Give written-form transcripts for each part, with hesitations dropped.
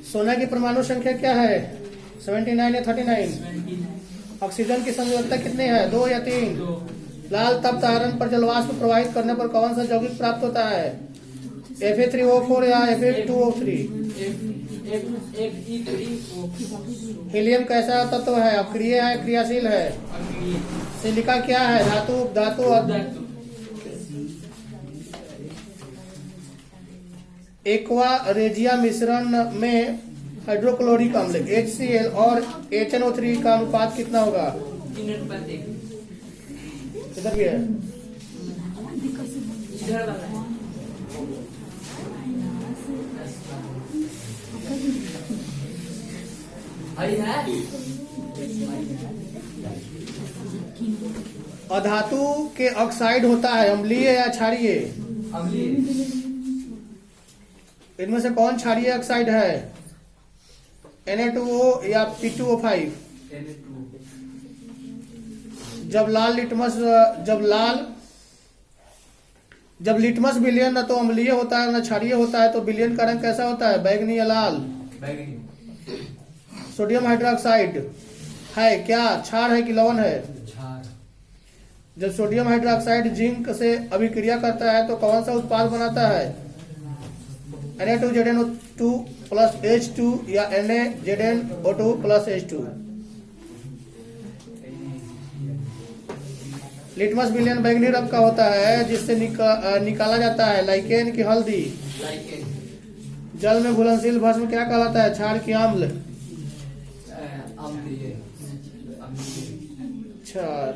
सोना की परमाणु संख्या क्या है? 79 या 39? ऑक्सीजन की संयोजकता कितनी है? 2 या 3? लाल तप्त आयरन पर जलवाष्प प्रवाहित करने पर कौन सा यौगिक प्राप्त होता है? Fe3O4 या Fe2O3? हीलियम कैसा तत्व है? अक्रिय है, क्रियाशील है? सिलिका क्या है? धातु, उपधातु और एक्वा रेजिया मिश्रण में हाइड्रोक्लोरिक अम्ल HCl और HNO3 का अनुपात कितना होगा? 3:1। किधर भी है? अधातु के ऑक्साइड होता है अम्लीय या क्षारीय? अम्लीय। इनमें से कौन क्षारीय ऑक्साइड है? Na2O या P2O5? जब लिटमस विलयन न तो अम्लीय होता है न क्षारीय होता है तो विलयन का रंग कैसा होता है? बैंगनी या लाल? सोडियम हाइड्रोक्साइड है क्या? क्षार है कि लवण है? जब सोडियम हाइड्रोक्साइड जिंक से अभिक्रिया करता है तो कौन सा उत्पाद बनाता है? Na2ZnO2 प्लस H2 या NaZnO2 प्लस H2? लिटमस विलयन बैंगनी रंग का होता है जिससे निकाला जाता है लाइकेन की हल्दी। जल में घुलनशील भस्म क्या कहलाता है? क्षार की अम्ल? क्षार।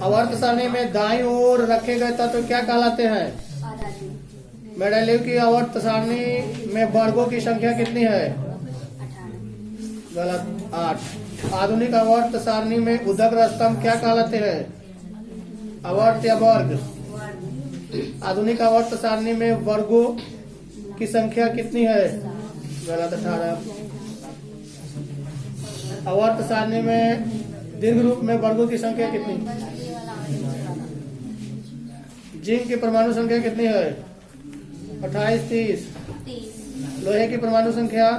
आवर्त सारणी में दाईं ओर रखे गए तत्व क्या कहलाते हैं? मेंडेलीव की आवर्त सारणी में वर्गों की संख्या कितनी है? गलत, 8। आधुनिक आवर्त सारणी में उदग्र स्तंभ क्या कहलाते हैं? आवर्त या वर्ग? आधुनिक आवर्त सारणी में वर्गों की संख्या कितनी है? गलत, 18। आवर्त सारणी में दीर्घ रूप में वर्गों की संख्या कितनी? जिंक की परमाणु संख्या कितनी है? 28, 30। लोहे की परमाणु संख्या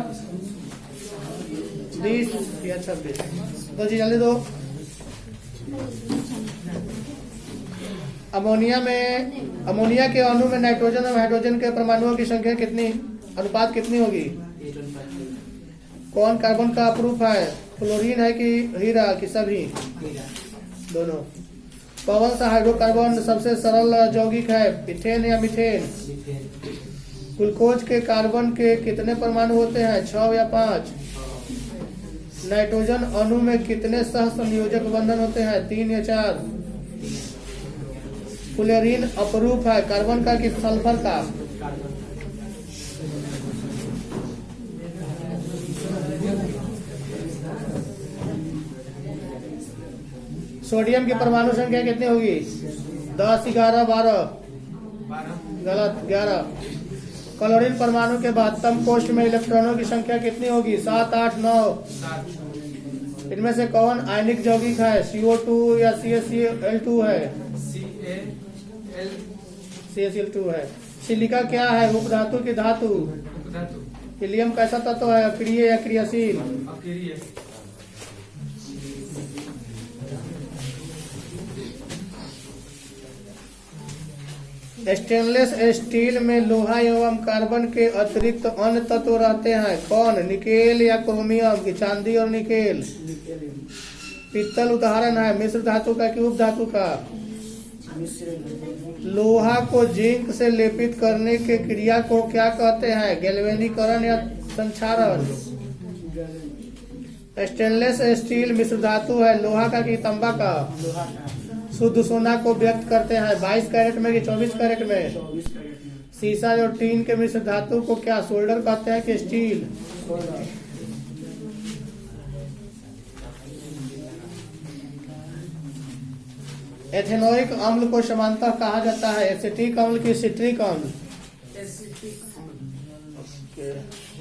20 या 26? दो जी जल्दी दो। अमोनिया के अणु में नाइट्रोजन और हाइड्रोजन के परमाणुओं की संख्या कितनी अनुपात कितनी होगी? कौन कार्बन का अपरूप है? फ्लोरीन है कि हीरा कि सभी? दोनों। कौन सा हाइड्रोकार्बन सबसे सरल यौगिक है? इथेन या मीथेन? ग्लूकोज के कार्बन के कितने परमाणु होते हैं? 6 या 5? नाइट्रोजन अणु में कितने सह संयोजक बंधन होते हैं? 3 या 4? फ्लोरीन अपरूप है कार्बन का कि सल्फर का? सोडियम की परमाणु संख्या कितनी होगी? 10, 11, 12? गलत, 11। क्लोरीन परमाणु के 72 कोष्ठ में इलेक्ट्रॉनों की संख्या कितनी होगी? 7, 8, 9? इनमें से कौन आयनिक यौगिक है? CO2 या CaCl2 है? CaCl2 है। सिलिका क्या है? उपधातु की धातु? हीलियम कैसा तत्व है? अक्रिय या क्रियाशील? स्टेनलेस स्टील में लोहा एवं कार्बन के अतिरिक्त अन्य तत्व रहते हैं। कौन? निकेल या क्रोमियम की? चांदी और निकेल? पित्तल उदाहरण है मिश्र धातु का कि उपधातु का? लोहा को जिंक से लेपित करने के क्रिया को क्या कहते हैं? गैल्वेनीकरण या संक्षारण? स्टेनलेस स्टील मिश्र धातु है लोहा का कि तांबा का? शुद्ध सोना को व्यक्त करते हैं 22 कैरेट में कि 24 कैरेट में? सीसा और टीन के मिश्र धातु को क्या सोल्डर कहते हैं कि स्टील? एथेनोइक अम्ल को समानतः कहा जाता है एसिटिक अम्ल की सिट्रिक अम्ल?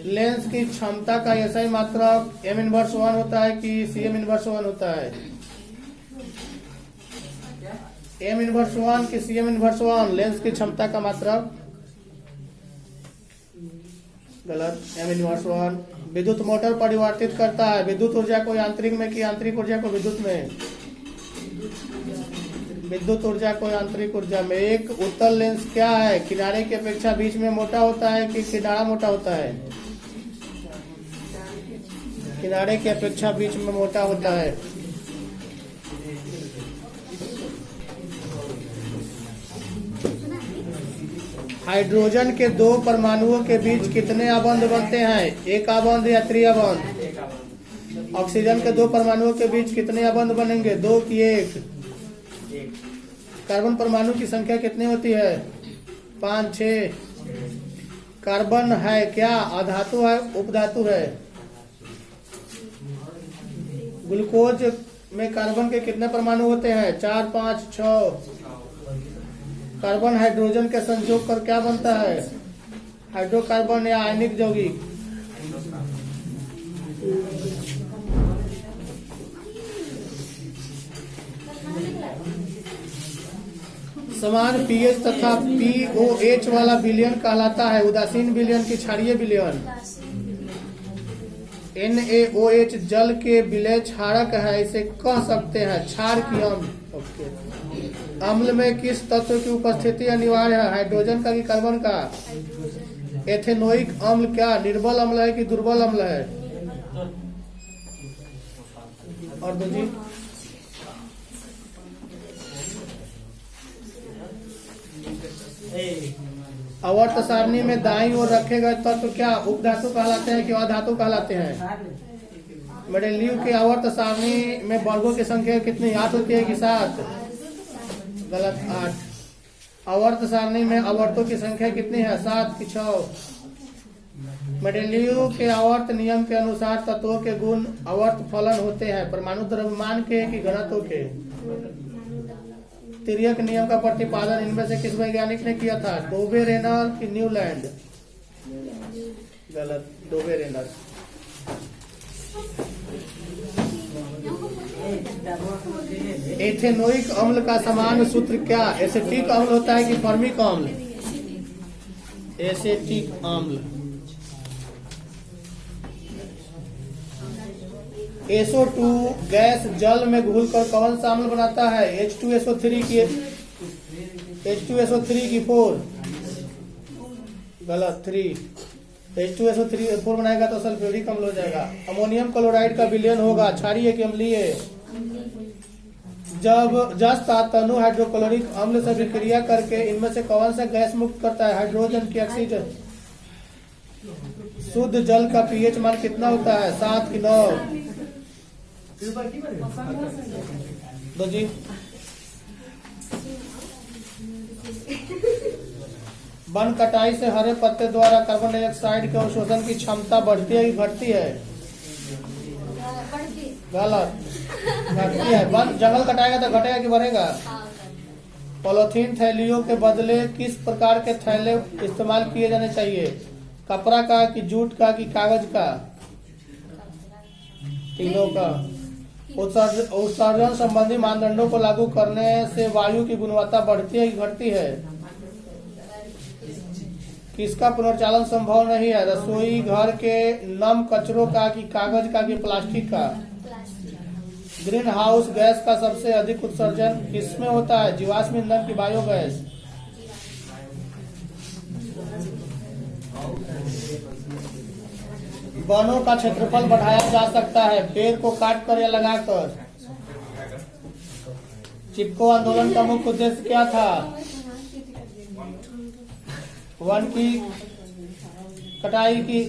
लेंस की क्षमता का ऐसा ही मात्रक m इनवर्स 1 होता है कि cm इनवर्स 1 होता है? m इनवर्स 1 कि cm इनवर्स 1 लेंस की क्षमता का मात्रक? गलत। m inverse 1। विद्युत मोटर परिवर्तित करता है विद्युत ऊर्जा को यांत्रिक में कि यांत्रिक ऊर्जा को विद्युत में? विद्युत ऊर्जा को यांत्रिक ऊर्जा में। एक उत्तल लेंस क्या है? किनारे की अपेक्षा बीच में मोटा होता है कि किनारा मोटा होता है? किनारे की अपेक्षा बीच में मोटा होता है। हाइड्रोजन के दो परमाणुओं के बीच कितने आबंध बनते हैं? एक आबंध या त्रिआबंध? ऑक्सीजन के दो परमाणुओं के बीच कितने आबंध बनेंगे? दो की एक? कार्बन परमाणु की संख्या कितनी होती है? 5, 6। कार्बन है क्या? अधातु है उपधातु है? ग्लूकोज में कार्बन के कितने परमाणु होते हैं? 4, 5, 6। कार्बन हाइड्रोजन के संयोग कर क्या बनता है? हाइड्रोकार्बन या आयनिक यौगिक? समान पीएच तथा पीओएच वाला विलयन कहलाता है उदासीन विलयन की क्षारीय विलयन? NaOH जल के विलय क्षारक है, इसे कह सकते हैं क्षार की अम्ल। अम्ल में किस तत्व की उपस्थिति अनिवार्य है? हाइड्रोजन का कि कार्बन का? एथेनोइक अम्ल क्या निर्बल अम्ल है कि दुर्बल अम्ल है? और दूसरी आवर्त सारणी में दाईं ओर रखे गए तत्व क्या उपधातु कहलाते हैं कि अधातु कहलाते हैं? मेंडेलीव के आवर्त सारणी में वर्गों की संख्या कितनी? 8 होती है कि 7? गलत। 8। आवर्त सारणी में आवर्तों की संख्या कितनी है? 7 कि 6? मेंडेलीव के आवर्त नियम के अनुसार तत्वों के गुण आवर्त फलन होते हैं परमाणु द्रव्यमान के कि घनत्व के? तिर्यक नियम का प्रतिपादन इनमें से किस वैज्ञानिक ने किया था? डोबे रेनर कि न्यूलैंड? गलत। डोबे रेनर। एथेनोइक अम्ल का सामान्य सूत्र क्या? एसिटिक अम्ल होता है कि फॉर्मिक अम्ल? एसिटिक अम्ल। SO2 गैस जल में घुलकर कौन सा अम्ल बनाता है? H2SO3 की 4? गलत। 3। H2SO4 बनाएगा तो सल्फ्यूरिक अम्ल हो जाएगा। अमोनियम क्लोराइड का विलयन होगा क्षारीय कि अम्लीय? जब जस तनु हाइड्रोक्लोरिक अम्ल से विक्रिया करके इनमें से कौन सा गैस मुक्त करता है? हाइड्रोजन की ऑक्सीजन? शुद्ध जल का पीएच मान कितना होता है? 7 कि 9? दो जी। वन कटाई से हरे पत्ते द्वारा कार्बन डाइऑक्साइड के अवशोषण की क्षमता बढ़ती है कि घटती है? गलत। घटती है। वन जंगल कटाएगा तो घटेगा कि बढ़ेगा? पॉलीथीन थैलियों के बदले किस प्रकार के थैले इस्तेमाल किए जाने चाहिए? कपड़ा का कि जूट का कि कागज का? तीनों का। उत्सर्जन संबंधी मानदंडों को लागू करने से वायु की गुणवत्ता बढ़ती है कि घटती है? किसका पुनर्चालन संभव नहीं है? रसोई घर के नम कचरों का कि कागज का कि प्लास्टिक का? ग्रीन हाउस गैस का सबसे अधिक उत्सर्जन किसमें होता है? जीवाश्म ईंधन की बायोगैस? वनों का क्षेत्रफल बढ़ाया जा सकता है पेड़ को काट कर या लगाकर? चिपको आंदोलन का मुख्य उद्देश्य क्या था? वन की कटाई की?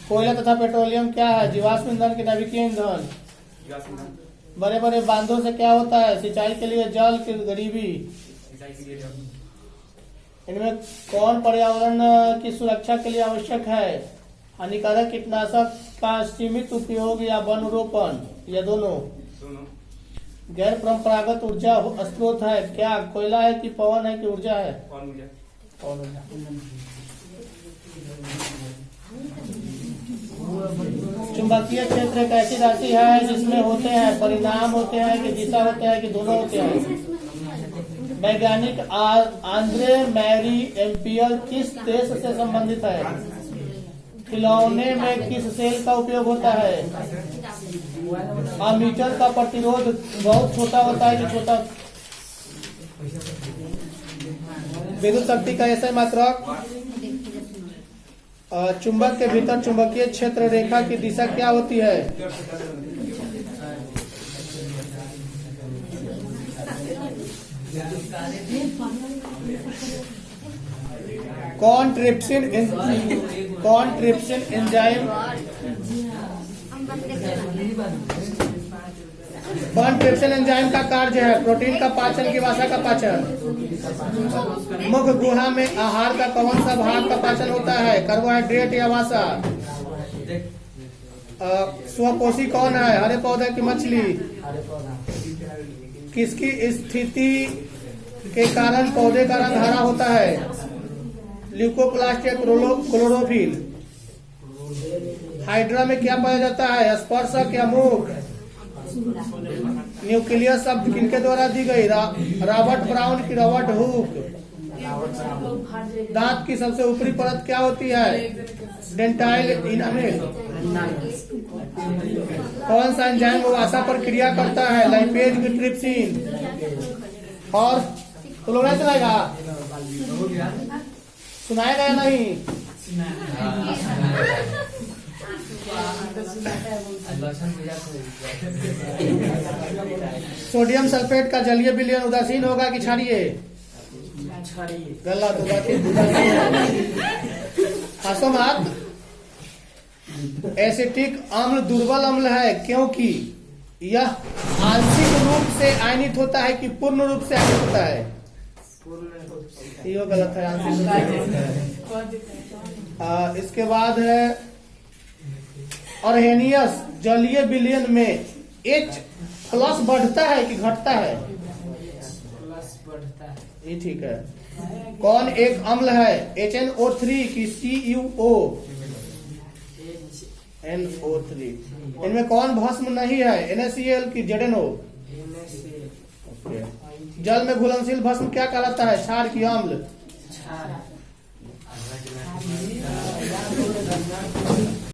कोयला तथा पेट्रोलियम क्या है? जीवाश्म ईंधन की नाभिकीय ईंधन? बड़े बड़े बांधों से क्या होता है? सिंचाई के लिए जल की गरीबी? इनमें कौन पर्यावरण की सुरक्षा के लिए आवश्यक है? हानिकारक कीटनाशक का सीमित उपयोग या वनरोपण या दोनों? गैर परंपरागत ऊर्जा स्रोत है क्या? कोयला है कि पवन है कि ऊर्जा है? पवन ऊर्जा। चुंबकीय क्षेत्र एक ऐसी राशि है जिसमें होते हैं परिणाम होते हैं कि दिशा होते हैं कि दोनों होते हैं। वैज्ञानिक आंद्रे मैरी एम्पियर किस देश से संबंधित है? खिलौने में किस सेल का उपयोग होता है? अमीटर का प्रतिरोध बहुत छोटा होता है कि छोटा? विद्युत शक्ति का ऐसा मात्रक चुंबक के भीतर चुंबकीय क्षेत्र रेखा की दिशा क्या होती है? कौन ट्रिप्सिन एंजाइम का कार्य है? प्रोटीन का पाचन की वसा का पाचन? मुख गुहा में आहार का कौन सा भाग का पाचन होता है? कार्बोहाइड्रेट या वसा? स्वपोषी कौन है? हरे पौधे की मछली? किसकी स्थिति के कारण पौधे का रंग हरा होता है? ल्यूकोप्लास्ट या क्लोरोफिल? हाइड्रा में क्या पाया जाता है? स्पर्शक या मुख? न्यूक्लियस शब्द किनके द्वारा दी गई? रॉबर्ट ब्राउन की रॉबर्ट हुक? दांत की सबसे ऊपरी परत क्या होती है? डेंटाइल इनामेल? कौन सा एंजाइम वसा पर क्रिया करता है? लाइपेज की ट्रिप्सिन? और क्लोराइड चलाएगा? सुनाएगा या नहीं? सोडियम सल्फेट का जलीय विलयन उदासीन होगा कि क्षारीय? गलत, हंसो मत। एसिटिक अम्ल दुर्बल अम्ल है क्योंकि यह आंशिक रूप से आयनित होता है कि पूर्ण रूप से आयनित होता है? ये गलत है, आंशिक रूप से होता है। इसके बाद है अर्हेनियस जलीय विलयन में H प्लस बढ़ता है कि घटता है? ये ठीक है। कौन एक अम्ल है? HNO3 की CuO? NO3। इनमें कौन भस्म नहीं है? NaCl की ZnO? जल में घुलनशील भस्म क्या कहलाता है? क्षार की अम्ल?